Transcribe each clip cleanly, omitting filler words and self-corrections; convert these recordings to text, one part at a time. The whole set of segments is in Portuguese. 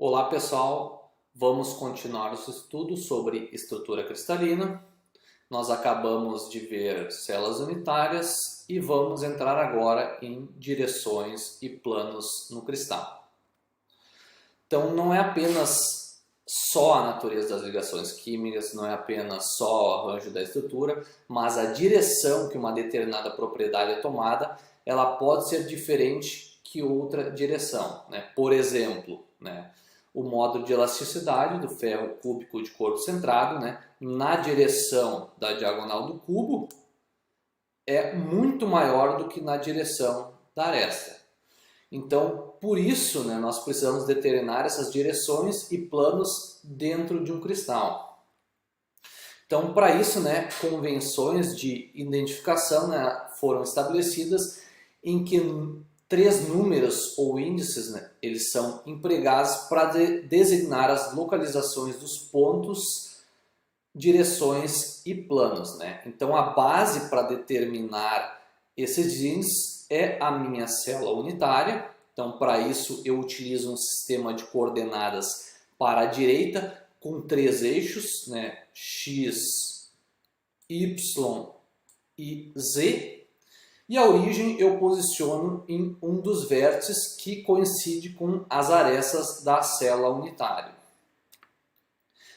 Olá pessoal, vamos continuar os estudos sobre estrutura cristalina. Nós acabamos de ver células unitárias e vamos entrar agora em direções e planos no cristal. Então não é apenas só a natureza das ligações químicas, não é apenas só o arranjo da estrutura, mas a direção que uma determinada propriedade é tomada, ela pode ser diferente que outra direção, né? Por exemplo, né? O modo de elasticidade do ferro cúbico de corpo centrado, né, na direção da diagonal do cubo é muito maior do que na direção da aresta. Então, por isso, né, nós precisamos determinar essas direções e planos dentro de um cristal. Então, para isso, né, convenções de identificação, né, foram estabelecidas em que três números ou índices, né, eles são empregados para designar as localizações dos pontos, direções e planos, né? Então a base para determinar esses índices é a minha célula unitária. Então para isso eu utilizo um sistema de coordenadas para a direita com três eixos, né? X, Y e Z. E a origem eu posiciono em um dos vértices que coincide com as arestas da célula unitária.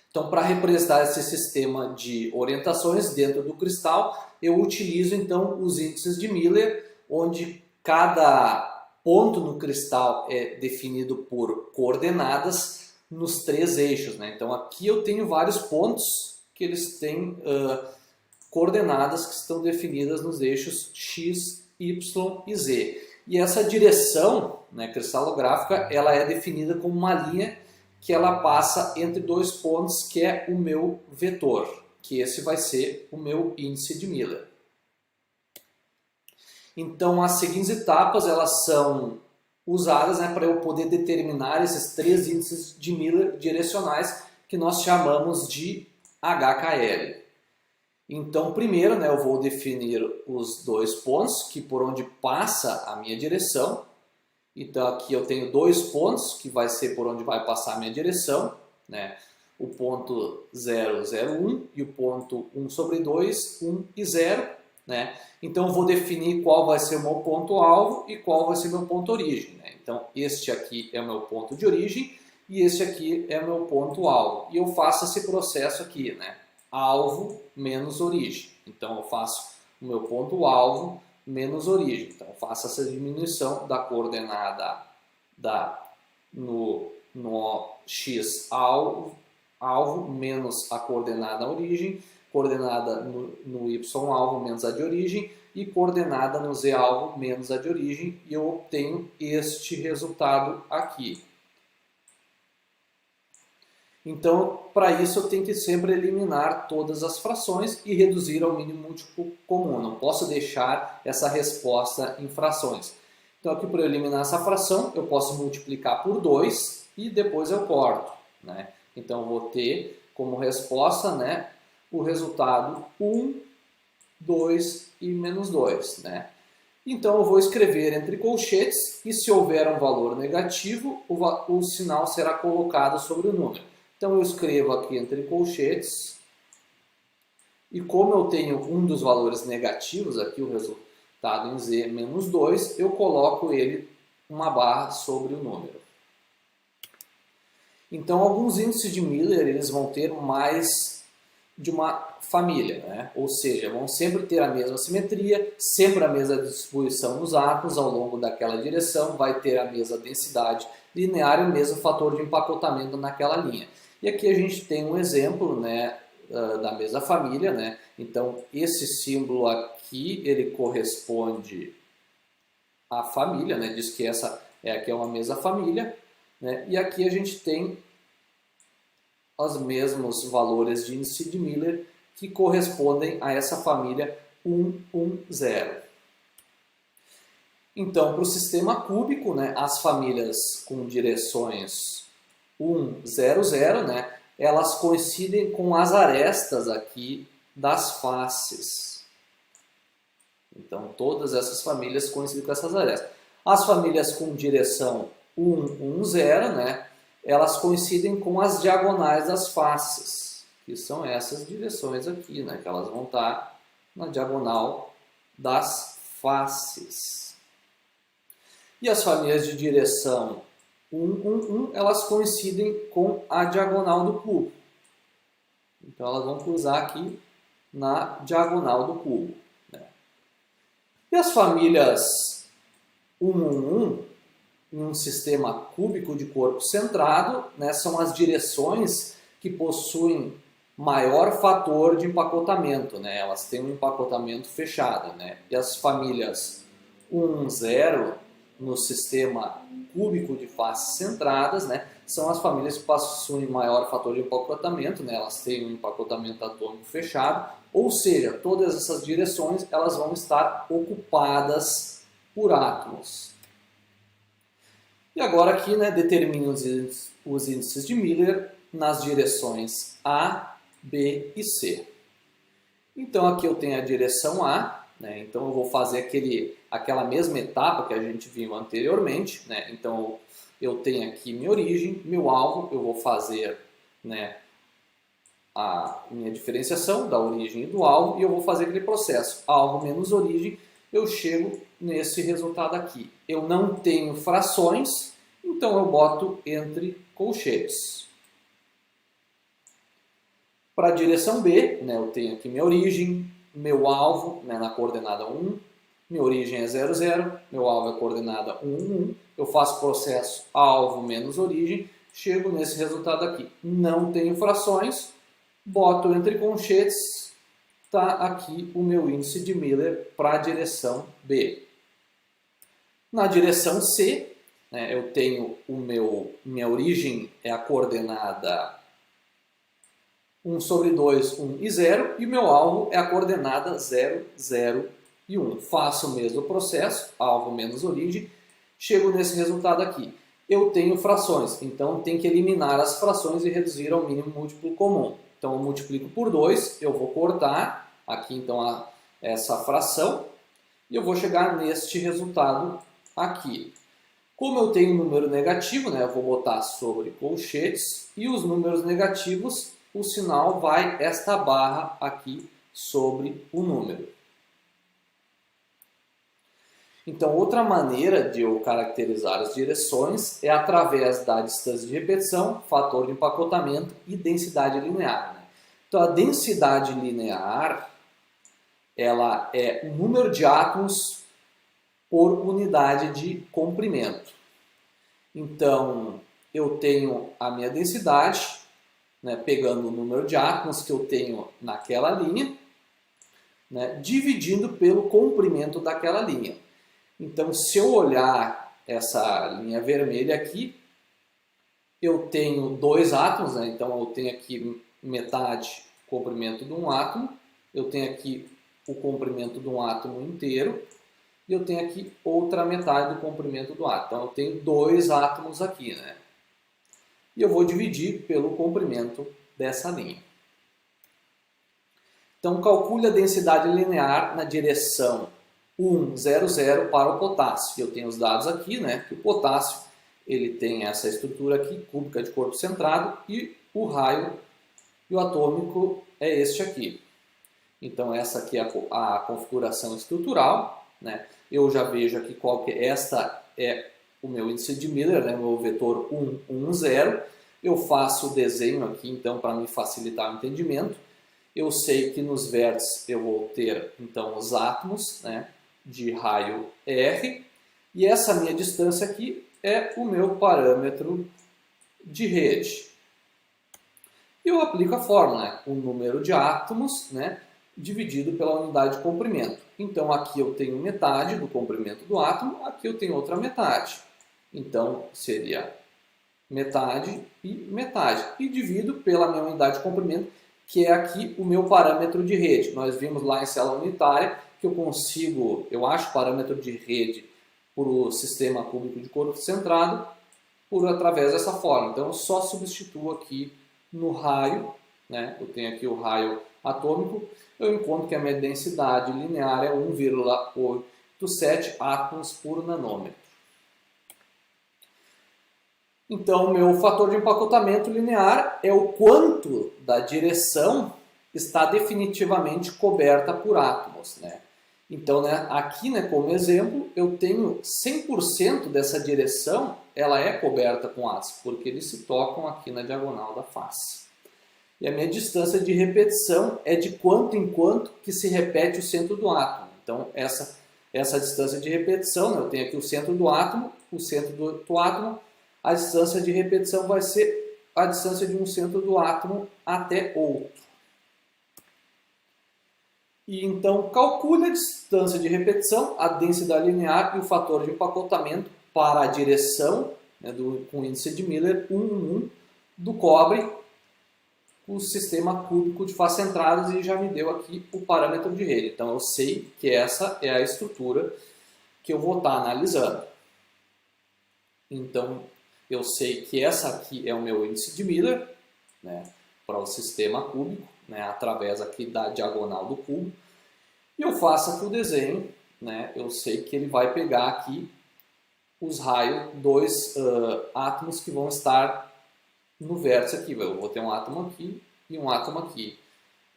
Então, para representar esse sistema de orientações dentro do cristal, eu utilizo então os índices de Miller, onde cada ponto no cristal é definido por coordenadas nos três eixos, né? Então aqui eu tenho vários pontos que eles têm coordenadas que estão definidas nos eixos X, Y e Z. E essa direção, né, cristalográfica, ela é definida como uma linha que ela passa entre dois pontos, que é o meu vetor, que esse vai ser o meu índice de Miller. Então as seguintes etapas elas são usadas, né, para eu poder determinar esses três índices de Miller direcionais que nós chamamos de HKL. Então, primeiro, né, eu vou definir os dois pontos que por onde passa a minha direção. Então, aqui eu tenho dois pontos que vai ser por onde vai passar a minha direção, né? O ponto 0, 0, 1 e o ponto 1 sobre 2, 1 e 0. Né? Então, eu vou definir qual vai ser o meu ponto-alvo e qual vai ser o meu ponto-origem. Né? Então, este aqui é o meu ponto de origem e este aqui é o meu ponto-alvo. E eu faço esse processo aqui, né? Alvo menos origem. Então eu faço o meu ponto alvo menos origem. Então eu faço essa diminuição da coordenada no x alvo menos a coordenada origem, coordenada no y alvo menos a de origem e coordenada no z alvo menos a de origem, e eu obtenho este resultado aqui. Então, para isso eu tenho que sempre eliminar todas as frações e reduzir ao mínimo múltiplo comum. Não posso deixar essa resposta em frações. Então, aqui para eu eliminar essa fração, eu posso multiplicar por 2 e depois eu corto. Né? Então, eu vou ter como resposta, né, o resultado 1, 2 e menos 2. Né? Então, eu vou escrever entre colchetes e se houver um valor negativo, o sinal será colocado sobre o número. Então eu escrevo aqui entre colchetes, e como eu tenho um dos valores negativos, aqui o resultado em Z menos 2, eu coloco ele uma barra sobre o número. Então alguns índices de Miller eles vão ter mais de uma família, né? Ou seja, vão sempre ter a mesma simetria, sempre a mesma distribuição nos átomos ao longo daquela direção, vai ter a mesma densidade linear e o mesmo fator de empacotamento naquela linha. E aqui a gente tem um exemplo, né, da mesma família, né? Então esse símbolo aqui ele corresponde à família, né? Diz que essa aqui é uma mesma família, né? E aqui a gente tem os mesmos valores de índice de Miller que correspondem a essa família 1, 1, 0. Então, para o sistema cúbico, né, as famílias com direções 1, 0, 0, né, elas coincidem com as arestas aqui das faces. Então, todas essas famílias coincidem com essas arestas. As famílias com direção 1, 1, 0, né, elas coincidem com as diagonais das faces, que são essas direções aqui, né? Que elas vão estar na diagonal das faces. E as famílias de direção 1, 1, 1, elas coincidem com a diagonal do cubo. Então, elas vão cruzar aqui na diagonal do cubo, né? E as famílias 1, 1, 1, em um sistema cúbico de corpo centrado, né, são as direções que possuem maior fator de empacotamento, né? Elas têm um empacotamento fechado, né? E as famílias 1, 0, no sistema cúbico de faces centradas, né, são as famílias que possuem maior fator de empacotamento, né? Elas têm um empacotamento atômico fechado, ou seja, todas essas direções elas vão estar ocupadas por átomos. E agora aqui, né, determine os índices de Miller nas direções A, B e C. Então aqui eu tenho a direção A, né, então eu vou fazer aquela mesma etapa que a gente viu anteriormente, né, então eu tenho aqui minha origem, meu alvo, eu vou fazer, né, a minha diferenciação da origem e do alvo e eu vou fazer aquele processo, alvo menos origem, eu chego nesse resultado aqui. Eu não tenho frações, então eu boto entre colchetes. Para a direção B, né, eu tenho aqui minha origem, meu alvo, né, na coordenada 1, minha origem é 0, 0, meu alvo é coordenada 1, 1, eu faço processo alvo menos origem, chego nesse resultado aqui. Não tenho frações, boto entre colchetes, está aqui o meu índice de Miller para a direção B. Na direção C, né, eu tenho minha origem é a coordenada 1 sobre 2, 1 e 0, e o meu alvo é a coordenada 0, 0 e 1. Faço o mesmo processo, alvo menos origem, chego nesse resultado aqui. Eu tenho frações, então tem que eliminar as frações e reduzir ao mínimo múltiplo comum. Então eu multiplico por 2, eu vou cortar aqui então essa fração e eu vou chegar neste resultado aqui. Como eu tenho um número negativo, né, eu vou botar sobre colchetes e os números negativos, o sinal vai esta barra aqui sobre o número. Então, outra maneira de eu caracterizar as direções é através da distância de repetição, fator de empacotamento e densidade linear, né? Então, a densidade linear ela é o número de átomos por unidade de comprimento. Então, eu tenho a minha densidade, né, pegando o número de átomos que eu tenho naquela linha, né, dividindo pelo comprimento daquela linha. Então, se eu olhar essa linha vermelha aqui, eu tenho 2 átomos, né? Então eu tenho aqui metade comprimento de um átomo, eu tenho aqui o comprimento de um átomo inteiro, e eu tenho aqui outra metade do comprimento do átomo. Então eu tenho 2 átomos aqui, né? E eu vou dividir pelo comprimento dessa linha. Então calcule a densidade linear na direção 1, 0, 0 para o potássio. Eu tenho os dados aqui, né? Que o potássio ele tem essa estrutura aqui, cúbica de corpo centrado, e o raio e o atômico é este aqui. Então essa aqui é a configuração estrutural, né? Eu já vejo aqui qual que esta é o meu índice de Miller, né? O meu vetor 1, 1, 0. Eu faço o desenho aqui, então, para me facilitar o entendimento. Eu sei que nos vértices eu vou ter, então, os átomos, né, de raio R, e essa minha distância aqui é o meu parâmetro de rede. E eu aplico a fórmula, né, o número de átomos, né, dividido pela unidade de comprimento. Então aqui eu tenho metade do comprimento do átomo, aqui eu tenho outra metade. Então seria metade e metade. E divido pela minha unidade de comprimento, que é aqui o meu parâmetro de rede. Nós vimos lá em célula unitária que eu acho parâmetro de rede para o sistema cúbico de corpo centrado através dessa fórmula. Então eu só substituo aqui no raio, né? Eu tenho aqui o raio atômico, eu encontro que a minha densidade linear é 1,87 átomos por nanômetro. Então, o meu fator de empacotamento linear é o quanto da direção está definitivamente coberta por átomos, né? Então, né, aqui, né, como exemplo, eu tenho 100% dessa direção, ela é coberta com átomos, porque eles se tocam aqui na diagonal da face. E a minha distância de repetição é de quanto em quanto que se repete o centro do átomo. Então, essa distância de repetição, né, eu tenho aqui o centro do átomo, o centro do outro átomo, a distância de repetição vai ser a distância de um centro do átomo até outro. E então, calcule a distância de repetição, a densidade linear e o fator de empacotamento para a direção, né, com índice de Miller 1,1 do cobre, o sistema cúbico de faces centradas, e já me deu aqui o parâmetro de rede. Então, eu sei que essa é a estrutura que eu vou estar analisando. Então, eu sei que essa aqui é o meu índice de Miller, né, para o sistema cúbico, né, através aqui da diagonal do cubo. E eu faço aqui o desenho, né, eu sei que ele vai pegar aqui os raios, dois átomos que vão estar no vértice aqui. Eu vou ter um átomo aqui e um átomo aqui.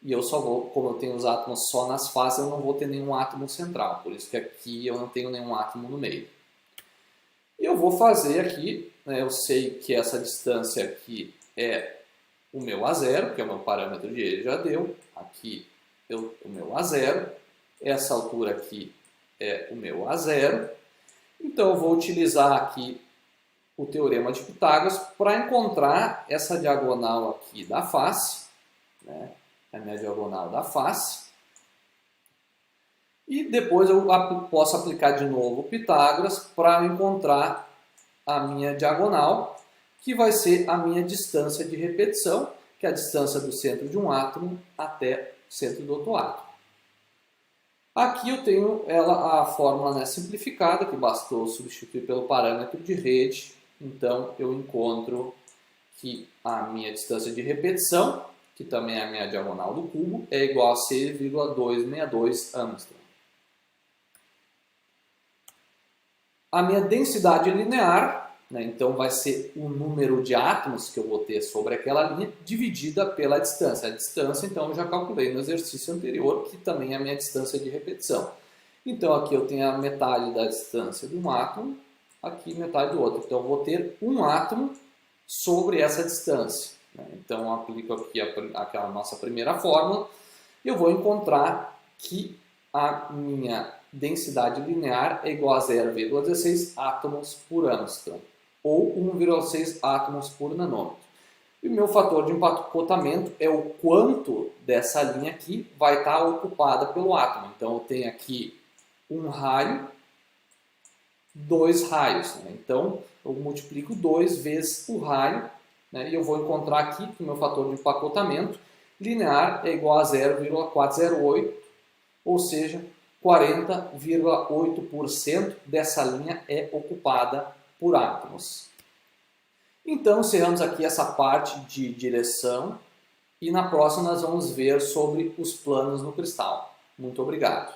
E eu só vou, como eu tenho os átomos só nas faces, eu não vou ter nenhum átomo central. Por isso que aqui eu não tenho nenhum átomo no meio. E eu vou fazer aqui, né, eu sei que essa distância aqui é o meu A0, que é o meu parâmetro de ele já deu. Aqui o meu A0. Essa altura aqui é o meu A0. Então eu vou utilizar aqui o teorema de Pitágoras para encontrar essa diagonal aqui da face, né? A minha diagonal da face. E depois eu posso aplicar de novo o Pitágoras para encontrar a minha diagonal, que vai ser a minha distância de repetição, que é a distância do centro de um átomo até o centro do outro átomo. Aqui eu tenho a fórmula, né, simplificada, que bastou substituir pelo parâmetro de rede. Então eu encontro que a minha distância de repetição, que também é a minha diagonal do cubo, é igual a 6,262 Angstrom. A minha densidade linear, né, então vai ser o número de átomos que eu vou ter sobre aquela linha, dividida pela distância. A distância, então, eu já calculei no exercício anterior, que também é a minha distância de repetição. Então, aqui eu tenho a metade da distância de um átomo, aqui metade do outro. Então, eu vou ter um átomo sobre essa distância, né? Então, eu aplico aqui aquela nossa primeira fórmula, e eu vou encontrar que a minha densidade linear é igual a 0,16 átomos por Angstrom, ou 1,6 átomos por nanômetro. E o meu fator de empacotamento é o quanto dessa linha aqui vai estar ocupada pelo átomo. Então, eu tenho aqui um raio, dois raios, né? Então, eu multiplico 2 vezes o raio, né? E eu vou encontrar aqui que o meu fator de empacotamento linear é igual a 0,408, ou seja, 40,8% dessa linha é ocupada por átomos. Então, encerramos aqui essa parte de direção e na próxima nós vamos ver sobre os planos no cristal. Muito obrigado.